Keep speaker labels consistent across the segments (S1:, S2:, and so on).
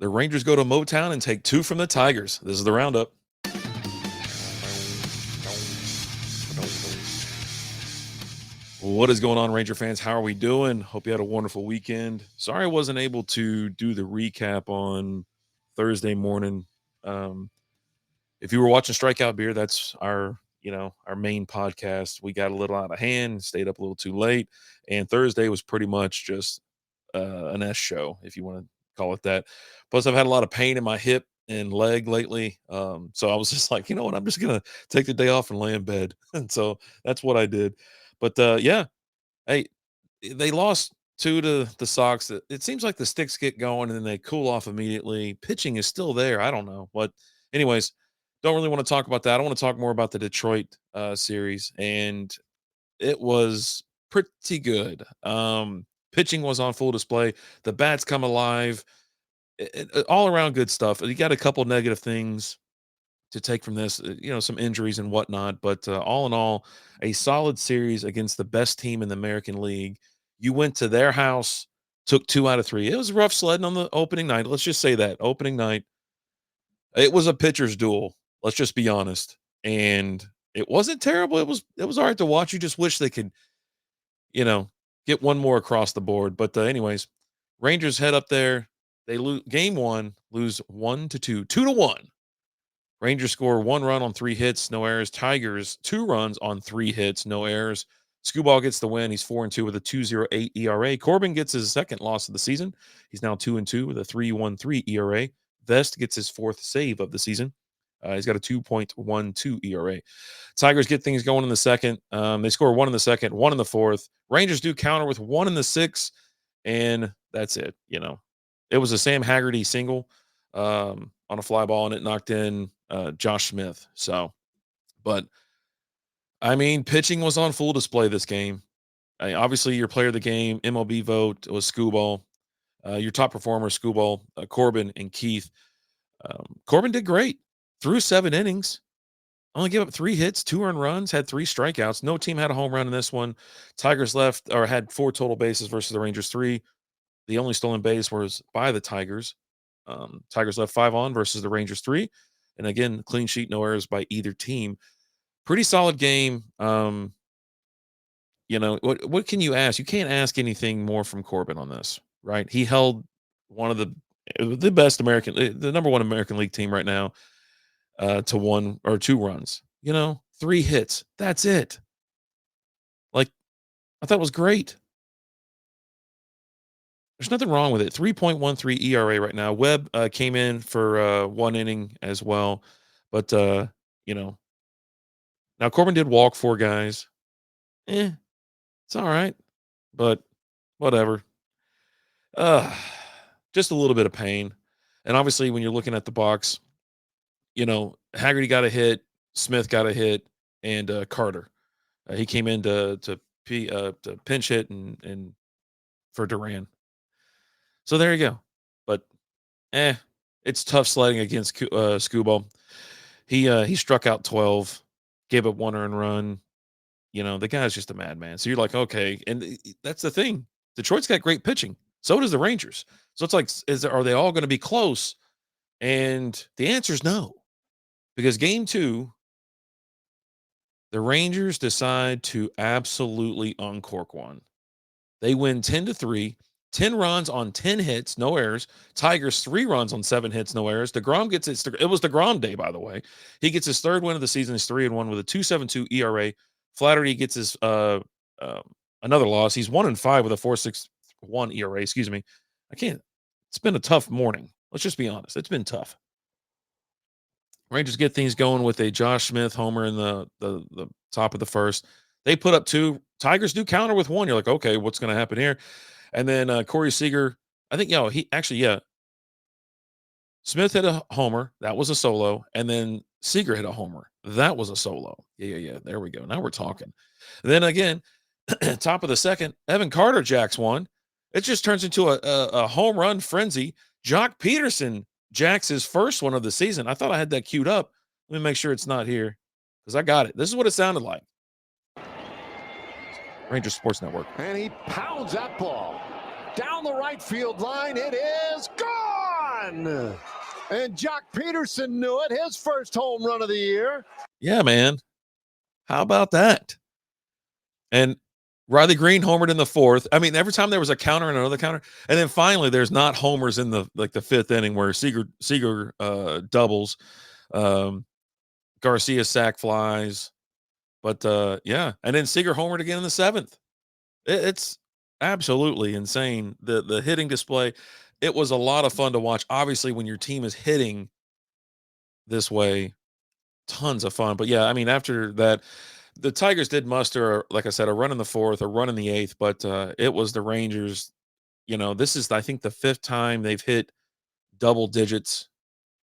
S1: The Rangers go to Motown and take 2 from the Tigers. This is the roundup. What is going on, Ranger fans? How are we doing? Hope you had a wonderful weekend. Sorry I wasn't able to do the recap on Thursday morning. Um, if you were watching Strikeout Beer, that's our main podcast. We got a little out of hand, stayed up a little too late, and Thursday was pretty much just an S show, if you want to call it that. Plus, I've had a lot of pain in my hip and leg lately, so I was just like, you know what, I'm just gonna take the day off and lay in bed, and so that's what I did. But yeah, hey, they lost 2 to the Sox. It seems like the sticks get going and then they cool off immediately. Pitching is still there. I don't know. But anyways, don't really want to talk about that. I want to talk more about the Detroit series, and it was pretty good. Pitching was on full display. The bats come alive. All around good stuff. You got a couple negative things to take from this, some injuries and whatnot. But all in all, a solid series against the best team in the American League. You went to their house, took 2 out of 3. It was rough sledding on the opening night. Let's just say that opening night, it was a pitcher's duel. Let's just be honest. And it wasn't terrible. It was all right to watch. You just wish they could, you know, get one more across the board. But anyways, Rangers head up there. They lose game 1, lose 1-2, 2-1. Rangers score 1 run on 3 hits, no errors. Tigers 2 runs on 3 hits, no errors. Skubal gets the win. He's 4-2 with a 2.08 ERA. Corbin gets his second loss of the season. He's now 2-2 with a 3.13 ERA. Vest gets his 4th save of the season. He's got a 2.12 ERA. Tigers get things going in the second. They score 1 in the second, 1 in the fourth. Rangers do counter with 1 in the sixth, and that's it. It was a Sam Haggerty single on a fly ball, and it knocked in Josh Smith. So, but I mean, pitching was on full display this game. Obviously, your player of the game, MLB vote was Skubal. Your top performer, Skubal, Corbin, and Keith. Corbin did great through 7 innings. Only gave up 3 hits, 2 earned runs, had 3 strikeouts. No team had a home run in this one. Tigers had 4 total bases versus the Rangers 3. The only stolen base was by the Tigers. Tigers left 5 on versus the Rangers 3. And again, clean sheet, no errors by either team. Pretty solid game. What can you ask? You can't ask anything more from Corbin on this, right? He held one of the best the number 1 American League team right now to 1 or 2 runs. 3 hits. That's it. Like, I thought it was great. There's nothing wrong with it. 3.13 ERA right now. Webb came in for 1 inning as well. But, now Corbin did walk 4 guys. It's all right. But whatever. Just a little bit of pain. And obviously, when you're looking at the box, Haggerty got a hit, Smith got a hit, and Carter. He came in to pinch hit and for Duran. So there you go. But it's tough sledding against Skubal. He struck out 12, gave up 1 earned run. The guy's just a madman. So you're like, okay, and that's the thing. Detroit's got great pitching. So does the Rangers. So it's like, are they all going to be close? And the answer is no, because game 2, the Rangers decide to absolutely uncork one. They win 10-3. 10 runs on 10 hits, no errors. Tigers 3 runs on 7 hits, no errors. DeGrom gets it was DeGrom day, by the way. He gets his 3rd win of the season. He's 3-1 with a 2.72 ERA. Flaherty gets his another loss. He's 1-5 with a 4.61 ERA. Excuse me. It's been a tough morning. Let's just be honest. It's been tough. Rangers get things going with a Josh Smith homer in the top of the first. They put up 2. Tigers do counter with 1. You're like, okay, what's going to happen here? And then Corey Seager, I think, Smith hit a homer. That was a solo. And then Seager hit a homer. That was a solo. Yeah. There we go. Now we're talking. Then again, top of the second, Evan Carter jacks 1. It just turns into a home run frenzy. Jock Peterson jacks his first one of the season. I thought I had that queued up. Let me make sure it's not here because I got it. This is what it sounded like. Rangers Sports Network.
S2: And he pounds that ball down the right field line. It is gone. gone. And Jock Peterson knew it. His first home run of the year.
S1: Yeah, man. How about that? And Riley Green homered in the fourth. I mean, every time there was a counter and another counter, and then finally there's not homers in the fifth inning where Seager doubles, Garcia sack flies, but yeah, and then Seager homered again in the seventh. It's absolutely insane, the hitting display. It was a lot of fun to watch. Obviously, when your team is hitting this way, tons of fun. But yeah, I mean, after that, the Tigers did muster, like I said, a run in the fourth, a run in the eighth, but it was the Rangers. This is, I think, the fifth time they've hit double digits,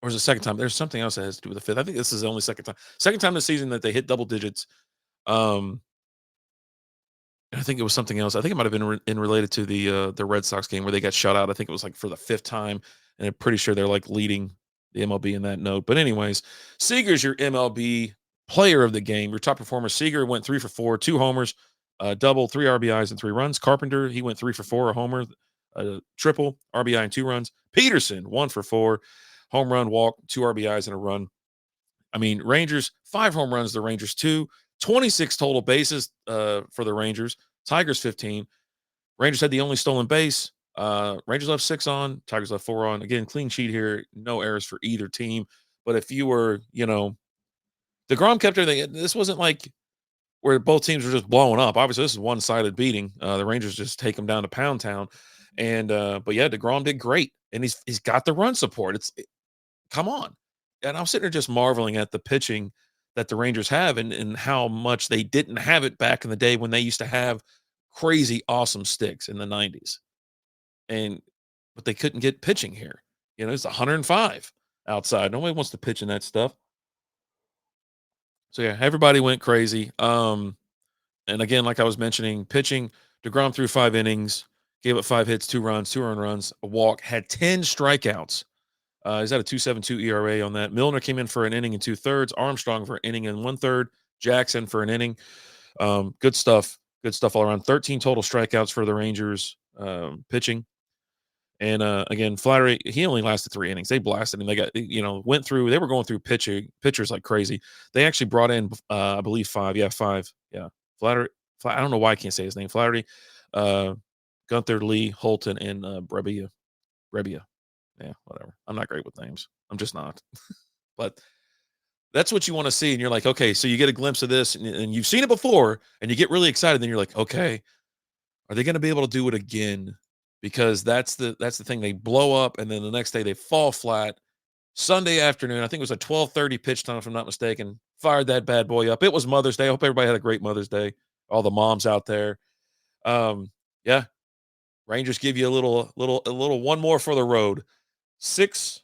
S1: or is it the second time? There's something else that has to do with the fifth. I think this is the only second time this season that they hit double digits. I think it was something else. I think it might have been in related to the Red Sox game where they got shut out. I think it was like for the fifth time, and I'm pretty sure they're like leading the MLB in that note. But anyways, Seager's your MLB player of the game, your top performer. Seager went 3 for 4, 2 homers, double, 3 RBIs and 3 runs. Carpenter, he went 3 for 4, a homer, a triple, RBI and 2 runs. Peterson, 1 for 4, home run, walk, 2 RBIs and a run. I mean, Rangers, 5 home runs, the Rangers 2, 26 total bases for the Rangers. Tigers 15. Rangers had the only stolen base. Rangers left 6 on. Tigers left 4 on. Again, clean sheet here. No errors for either team. But if you were, DeGrom kept everything. This wasn't like where both teams were just blowing up. Obviously, this is one-sided beating. The Rangers just take them down to Pound Town. And but yeah, DeGrom did great. And he's got the run support. Come on. And I'm sitting there just marveling at the pitching that the Rangers have and how much they didn't have it back in the day when they used to have crazy awesome sticks in the 90s. But they couldn't get pitching here. It's 105 outside. Nobody wants to pitch in that stuff. So yeah, everybody went crazy. And again, like I was mentioning, pitching, DeGrom threw 5 innings, gave up 5 hits, 2 runs, 2 earned runs, a walk, had 10 strikeouts. He's at a 2.72 ERA on that. Milner came in for an inning and 2/3. Armstrong for an inning and 1/3. Jackson for an inning. Good stuff. Good stuff all around. 13 total strikeouts for the Rangers pitching. And again, Flaherty, he only lasted 3 innings. They blasted him. They got, went through. They were going through pitchers like crazy. They actually brought in, I believe, 5. Yeah, 5. Yeah, Flaherty. I don't know why I can't say his name. Flaherty, Gunther, Lee, Holton, and Brebbia. Yeah, whatever. I'm not great with names. I'm just not. But that's what you want to see. And you're like, okay, so you get a glimpse of this and you've seen it before and you get really excited. Then you're like, okay, are they going to be able to do it again? Because that's the thing. They blow up and then the next day they fall flat. Sunday afternoon, I think it was a 12:30 pitch time, if I'm not mistaken, fired that bad boy up. It was Mother's Day. I hope everybody had a great Mother's Day. All the moms out there. Yeah. Rangers give you a little one more for the road. 6-1.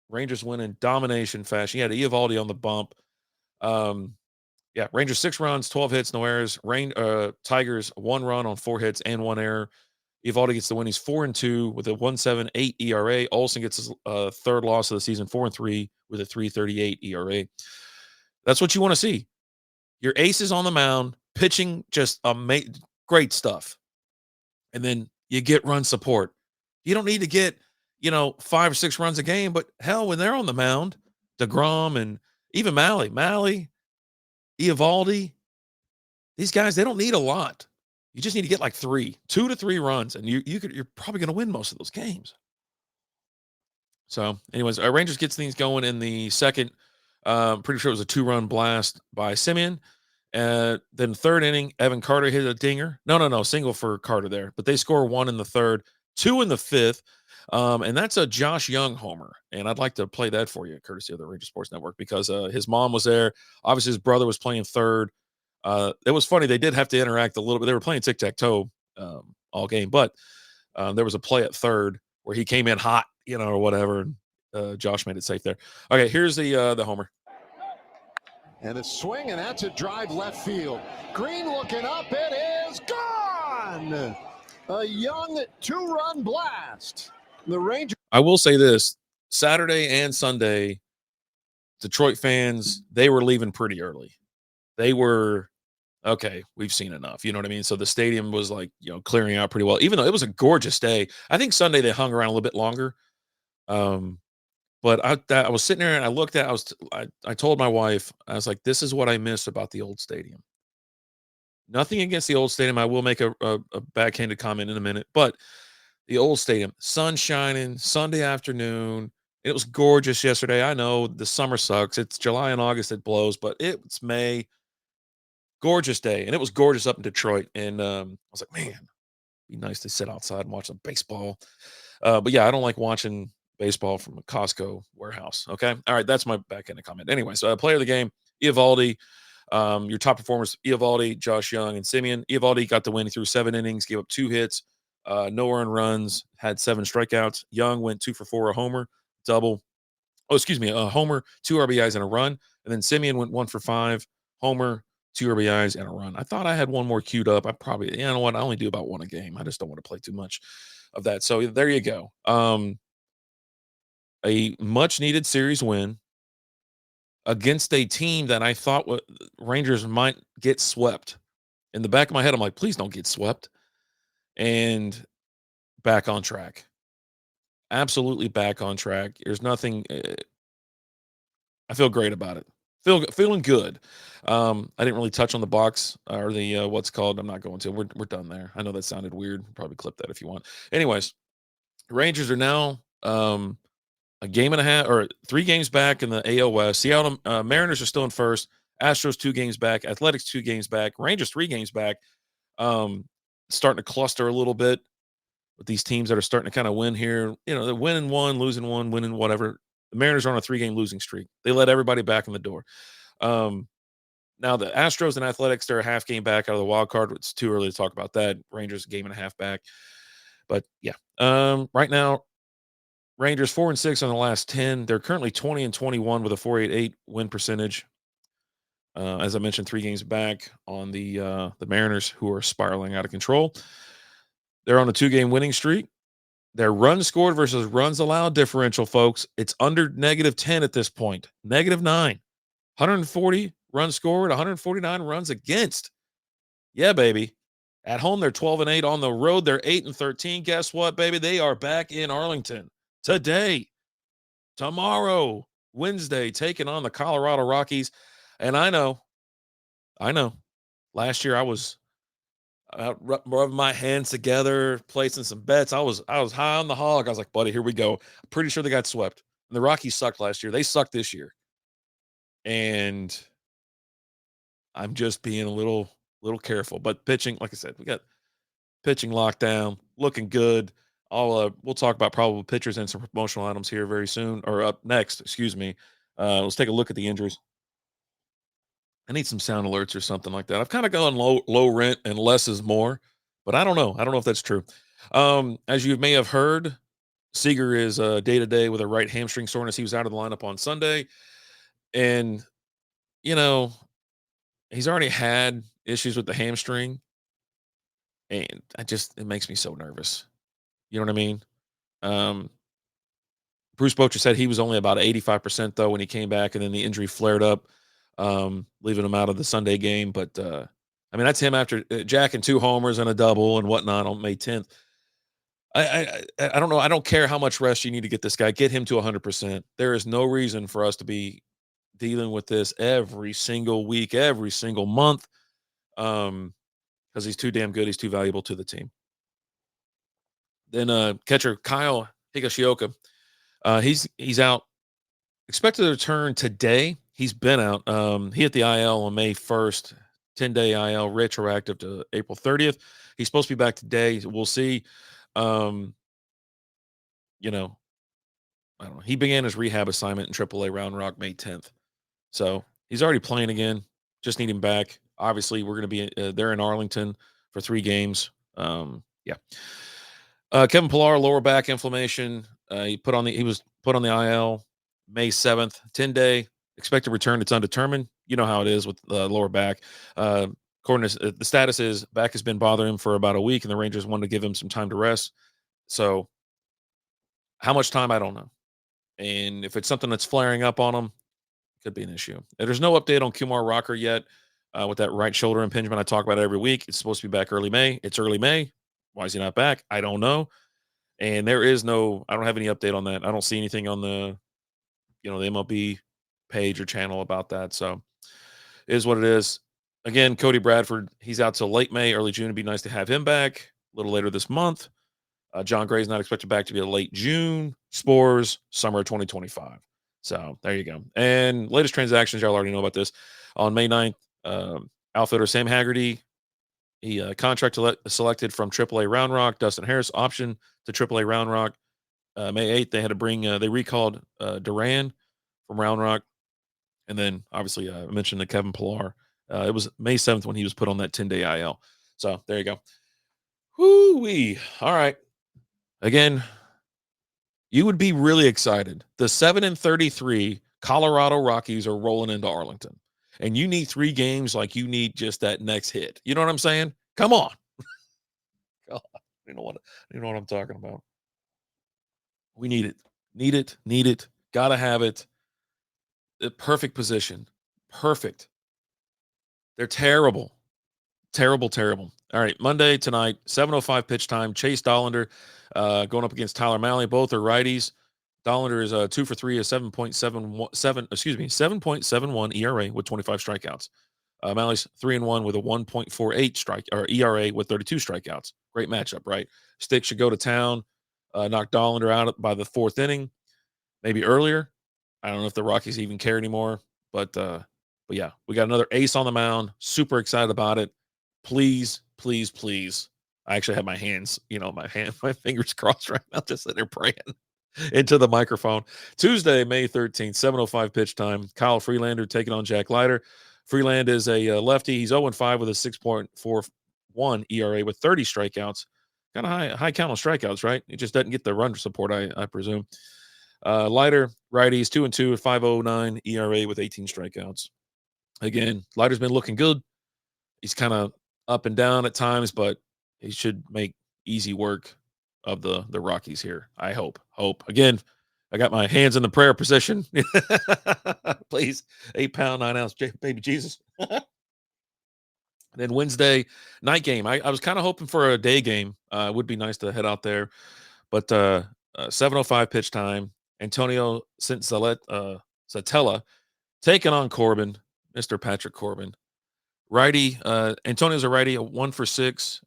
S1: Rangers win in domination fashion. You had Eovaldi on the bump. Yeah, Rangers 6 runs, 12 hits, no errors. Tigers 1 run on 4 hits and 1 error. Eovaldi gets the win. He's 4-2 with a 1.78 ERA. Olsen gets his third loss of the season, 4-3 with a 3.38 ERA. That's what you want to see. Your aces on the mound, pitching just great stuff. And then you get run support. You don't need to get 5 or 6 runs a game, but hell, when they're on the mound, DeGrom and even Malley, Eovaldi, these guys, they don't need a lot. You just need to get like 2 to 3 runs, and you're probably going to win most of those games. So, anyways, Rangers gets things going in the second. Pretty sure it was a 2-run blast by Semien. Then third inning, Evan Carter hit a dinger. No, single for Carter there. But they score 1 in the third, 2 in the fifth. And that's a Josh Young homer. And I'd like to play that for you, courtesy of the Ranger Sports Network, because his mom was there. Obviously, his brother was playing third. It was funny. They did have to interact a little bit. They were playing tic-tac-toe all game. But there was a play at third where he came in hot, or whatever. And Josh made it safe there. Okay, here's the homer.
S2: And a swing, and that's a drive left field. Green looking up. It is gone. A Young 2-run blast. The Rangers.
S1: I will say this. Saturday and Sunday, Detroit fans, they were leaving pretty early. They were Okay, we've seen enough. You know what I mean? So the stadium was like, clearing out pretty well, even though it was a gorgeous day. I think Sunday they hung around a little bit longer. Um, but I was sitting there and I looked at, I told my wife, I was like, this is what I miss about the old stadium. Nothing against the old stadium. I will make a backhanded comment in a minute, but the old stadium, sun shining, Sunday afternoon. It was gorgeous yesterday. I know the summer sucks. It's July and August, it blows, but it's May. Gorgeous day. And it was gorgeous up in Detroit. And I was like, man, be nice to sit outside and watch some baseball. But yeah, I don't like watching baseball from a Costco warehouse. Okay. All right. That's my backhanded comment. Anyway, so player of the game, Eovaldi. Your top performers, Eovaldi, Josh Young, and Simeon. Eovaldi got the win. He threw 7 innings, gave up 2 hits, no earned runs, had 7 strikeouts. Young went 2 for 4, a homer, double. Oh, excuse me, a homer, 2 RBIs, and a run. And then Simeon went 1 for 5, homer, 2 RBIs, and a run. I thought I had one more queued up. I probably, you know what? I only do about one a game. I just don't want to play too much of that. So there you go. A much needed series win against a team that I thought Rangers might get swept. In the back of my head, I'm like, please don't get swept. And back on track. Absolutely back on track. There's nothing. I feel great about it. Feeling good. I didn't really touch on the box or the what's called. I'm not going to. We're done there. I know that sounded weird. Probably clip that if you want. Anyways, Rangers are now a game and a half or 3 games back in the AL West. Seattle Mariners are still in first. Astros 2 games back. Athletics 2 games back. Rangers 3 games back. Starting to cluster a little bit with these teams that are starting to kind of win here. They're winning one, losing one, winning whatever. The Mariners are on a 3-game losing streak. They let everybody back in the door. Now the Astros and Athletics, they're a half game back out of the wild card. It's too early to talk about that. Rangers game and a half back. But yeah, right now, Rangers 4-6 on the last 10. They're currently 20-21 with a 4.88 win percentage. As I mentioned, 3 games back on the Mariners, who are spiraling out of control. They're on a 2-game winning streak. Their runs scored versus runs allowed differential, folks, it's under -10 at this point. -9. 140 runs scored, 149 runs against. Yeah, baby. At home, they're 12-8. On the road, they're 8-13. Guess what, baby? They are back in Arlington today, tomorrow, Wednesday, taking on the Colorado Rockies. And I know, last year I was rubbing my hands together, placing some bets. I was high on the hog. I was like, buddy, here we go. I'm pretty sure they got swept. And the Rockies sucked last year. They sucked this year. And I'm just being a little careful. But pitching, like I said, we got pitching lockdown, looking good. We'll talk about probable pitchers and some promotional items here very soon, or up next, excuse me. Let's take a look at the injuries. I need some sound alerts or something like that. I've kind of gone low rent and less is more, but I don't know. I don't know if that's true. As you may have heard, Seager is day to day with a right hamstring soreness. He was out of the lineup on Sunday, and you know he's already had issues with the hamstring, and it makes me so nervous. You know what I mean? Um, Bruce Bochy said he was only about 85% though when he came back, and then the injury flared up, leaving him out of the Sunday game. But I mean, that's him after jacking 2 homers and a double and whatnot on May 10th. I don't know. I don't care how much rest you need to get this guy. Get him to 100%. There is no reason for us to be dealing with this every single week, every single month, because he's too damn good. He's too valuable to the team. Then catcher Kyle Higashioka, he's out. Expected to return today. He's been out. He hit the IL on May 1st, 10-day IL retroactive to April 30th. He's supposed to be back today. We'll see. Um, you know, I don't know. He began his rehab assignment in AAA Round Rock May 10th. So he's already playing again. Just need him back. Obviously, we're going to be there in Arlington for 3 games. Yeah. Kevin Pillar, lower back inflammation. He was put on the IL May 7th, 10-day. Expected return. It's undetermined. You know how it is with lower back. According to the status is back has been bothering him for about a week, and the Rangers wanted to give him some time to rest. So how much time, I don't know. And if it's something that's flaring up on him, could be an issue. There's no update on Kumar Rocker yet. with that right shoulder impingement. I talk about it every week. It's supposed to be back early May. It's early May. Why is he not back? I don't know. And there is no, I don't have any update on that. I don't see anything on the MLB page or channel about that. So it is what it is. Again, Cody Bradford, he's out till late May, early June. It'd be nice to have him back a little later this month. John Gray's not expected back to be a late June. Spores, summer 2025. So there you go. And latest transactions, y'all already know about this. On May 9th, outfielder Sam Haggerty, he selected from AAA Round Rock. Dustin Harris option to AAA Round Rock. May 8th, they had to bring, they recalled Duran from Round Rock. And then obviously I mentioned the Kevin Pillar. It was May 7th when he was put on that 10-day IL. So there you go. Whoo-wee. All right. Again, you would be really excited. The 7-33 Colorado Rockies are rolling into Arlington. And you need 3 games like you need just that next hit. You know what I'm saying? Come on. God, you know what I'm talking about. We need it. Need it. Gotta have it. The perfect position. Perfect. They're terrible. Terrible. All right, Monday tonight, 7:05 pitch time. Chase Dollander going up against Tyler Mahle. Both are righties. Dollander is 2 for 3, a 7.71 ERA with 25 strikeouts. Mahle's 3-1 with a 1.48 strike or ERA with 32 strikeouts. Great matchup, right? Stick should go to town. Knock Dollander out by the 4th inning, maybe earlier. I don't know if the Rockies even care anymore, but yeah, we got another ace on the mound. Super excited about it. Please. I actually have my hands, my fingers crossed right now, just sitting there praying into the microphone. Tuesday, May 13th, 7:05 pitch time. Kyle Freelander taking on Jack Leiter. Freeland is a lefty. He's 0-5 with a 6.41 ERA with 30 strikeouts. Kind of high count on strikeouts, right? He just doesn't get the run support, I presume. Leiter, righties, 2-2 with 5.09 ERA with 18 strikeouts. Again, Leiter's been looking good. He's kind of up and down at times, but he should make easy work of the Rockies here. I hope. Again, I got my hands in the prayer position. Please, 8-pound, 9-ounce baby Jesus. Then Wednesday night game. I was kind of hoping for a day game. It would be nice to head out there, but 7:05 pitch time. Antonio Satella taking on Corbin, Mr. Patrick Corbin. Righty, Antonio's a righty, a 1 for 6,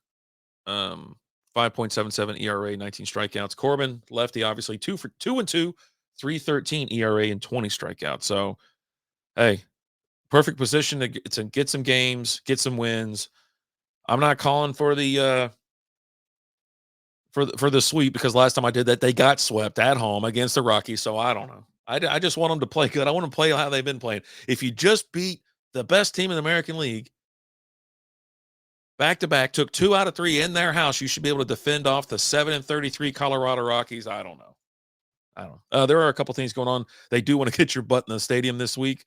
S1: 5.77 ERA, 19 strikeouts. Corbin, lefty, obviously 2-2, 3.13 ERA and 20 strikeouts. So, hey, perfect position to get some games, get some wins. I'm not calling for the for the sweep because last time I did that, they got swept at home against the Rockies. So I don't know. I just want them to play good. I want them to play how they've been playing. If you just beat the best team in the American League back to back, took 2 out of 3 in their house, you should be able to defend off the 7-33 Colorado Rockies. I don't know. There are a couple things going on. They do want to get your butt in the stadium this week.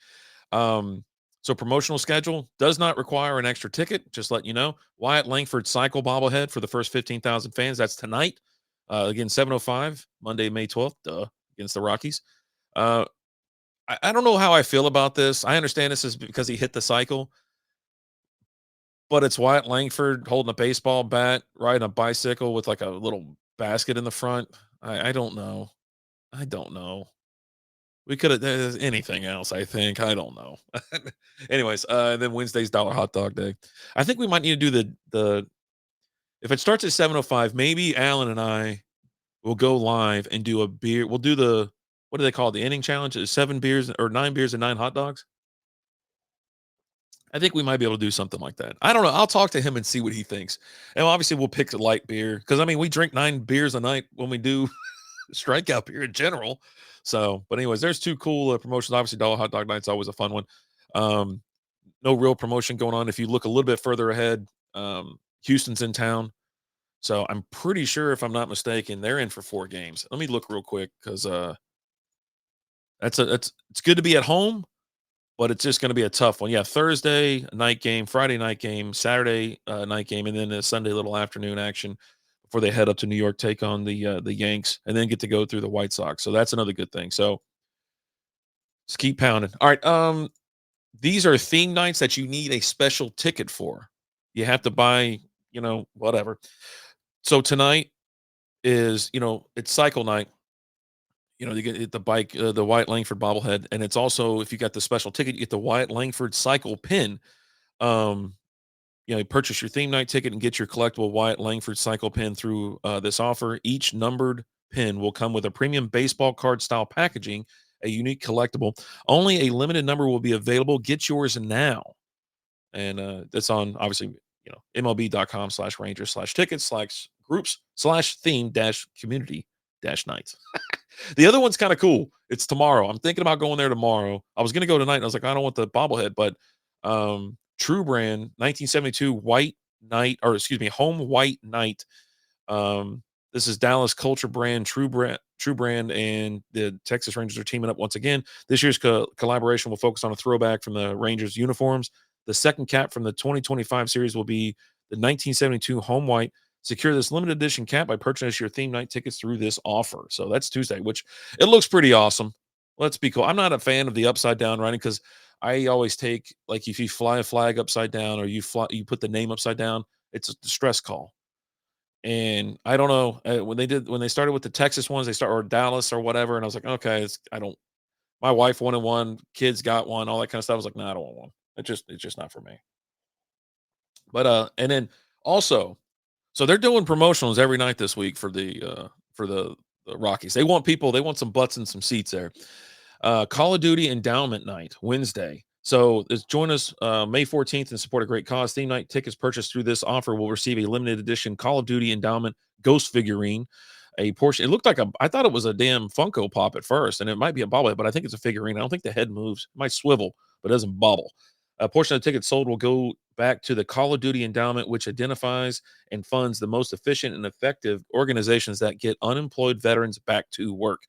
S1: So promotional schedule does not require an extra ticket. Just let you know. Wyatt Langford cycle bobblehead for the first 15,000 fans. That's tonight. Again, 7:05, Monday, May 12th, against the Rockies. I don't know how I feel about this. I understand this is because he hit the cycle, but it's Wyatt Langford holding a baseball bat, riding a bicycle with like a little basket in the front. I don't know. We could have anything else, I think. I don't know. Anyways, then Wednesday's Dollar Hot Dog Day. I think we might need to do the if it starts at 7:05, maybe Alan and I will go live and do a beer. We'll do the what do they call it? The inning challenge? Is 7 beers or 9 beers and 9 hot dogs? I think we might be able to do something like that. I don't know. I'll talk to him and see what he thinks. And obviously we'll pick a light beer because I mean we drink 9 beers a night when we do strikeout beer in general. So, but anyways, there's 2 cool promotions. Obviously, Dollar Hot Dog Night's always a fun one. No real promotion going on. If you look a little bit further ahead, Houston's in town. So I'm pretty sure, if I'm not mistaken, they're in for 4 games. Let me look real quick because it's good to be at home, but it's just going to be a tough one. Yeah, Thursday night game, Friday night game, Saturday night game, and then a Sunday little afternoon action before they head up to New York, take on the Yanks, and then get to go through the White Sox. So that's another good thing. So just keep pounding. All right. these are theme nights that you need a special ticket for. You have to buy, whatever. So tonight is, it's cycle night. You get the bike, the Wyatt Langford bobblehead, and it's also, if you got the special ticket, you get the Wyatt Langford cycle pin. Um, you purchase your theme night ticket and get your collectible Wyatt Langford cycle pin through this offer. Each numbered pin will come with a premium baseball card style packaging, a unique collectible. Only a limited number will be available. Get yours now. And that's on, obviously, MLB.com/Rangers/tickets/groups/theme-community-nights. The other one's kind of cool. It's tomorrow. I'm thinking about going there tomorrow. I was going to go tonight, and I was like, I don't want the bobblehead, but True Brand 1972 white knight, or excuse me, home white knight. This is Dallas culture brand, True Brand, and the Texas Rangers are teaming up once again. This year's collaboration will focus on a throwback from the Rangers uniforms. The second cap from the 2025 series will be the 1972 home white. Secure this limited edition cap by purchasing your theme night tickets through this offer. So that's Tuesday, which it looks pretty awesome. Let's be cool. I'm not a fan of the upside down writing because I always take, like, if you fly a flag upside down or you put the name upside down, it's a distress call. And I don't know, when they started with the Texas ones, or Dallas or whatever, and I was like, okay, my wife wanted one, kids got one, all that kind of stuff. I was like, no, I don't want one. It's just not for me. But and then also, so they're doing promotionals every night this week for the Rockies. They want some butts and some seats there. Call of Duty Endowment Night, Wednesday. So join us May 14th and support a great cause. Theme night tickets purchased through this offer will receive a limited edition Call of Duty Endowment ghost figurine. A portion, it looked like I thought it was a damn Funko Pop at first, and it might be a bobblehead, but I think it's a figurine. I don't think the head moves. It might swivel, but it doesn't bobble. A portion of the tickets sold will go back to the Call of Duty Endowment, which identifies and funds the most efficient and effective organizations that get unemployed veterans back to work.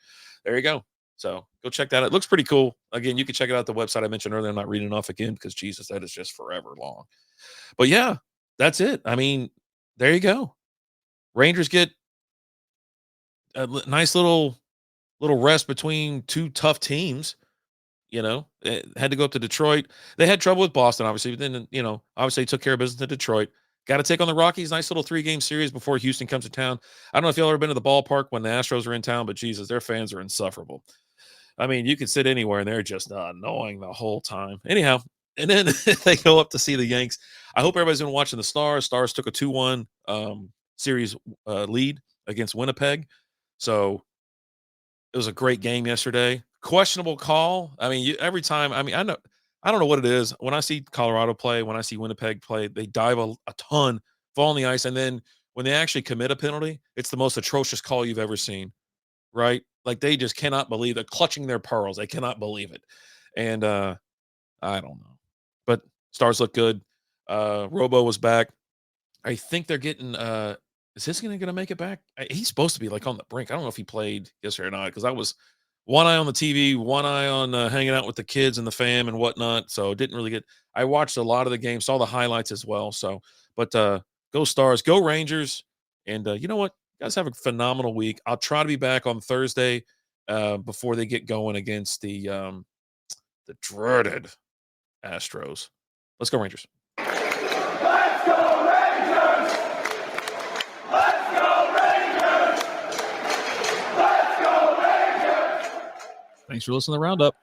S1: There you go. So go check that out. It looks pretty cool. Again, you can check it out at the website I mentioned earlier. I'm not reading off again because, Jesus, that is just forever long. But yeah, that's it. I mean, there you go. Rangers get a nice little rest between two tough teams. Had to go up to Detroit. They had trouble with Boston, obviously, but then, obviously took care of business in Detroit. Got to take on the Rockies. Nice little 3-game series before Houston comes to town. I don't know if y'all ever been to the ballpark when the Astros are in town, but Jesus, their fans are insufferable. I mean, you can sit anywhere and they're just annoying the whole time. Anyhow, and then they go up to see the Yanks. I hope everybody's been watching the Stars. Stars took a 2-1 series lead against Winnipeg. So it was a great game yesterday. Questionable call. I mean, every time. I mean, I don't know what it is. When I see Colorado play, when I see Winnipeg play, they dive a ton, fall on the ice, and then when they actually commit a penalty, it's the most atrocious call you've ever seen. Right? Like, they just cannot believe, they're clutching their pearls. They cannot believe it. And I don't know. But Stars look good. Robo was back. I think they're getting is this gonna make it back? He's supposed to be, like, on the brink. I don't know if he played yesterday or not, because I was one eye on the TV, one eye on hanging out with the kids and the fam and whatnot. So didn't really get. I watched a lot of the game, saw the highlights as well. So, but go Stars, go Rangers, and you know what? You guys have a phenomenal week. I'll try to be back on Thursday before they get going against the dreaded Astros. Let's go Rangers.
S3: Let's go Rangers! Let's go Rangers! Let's go Rangers!
S1: Thanks for listening to the Roundup.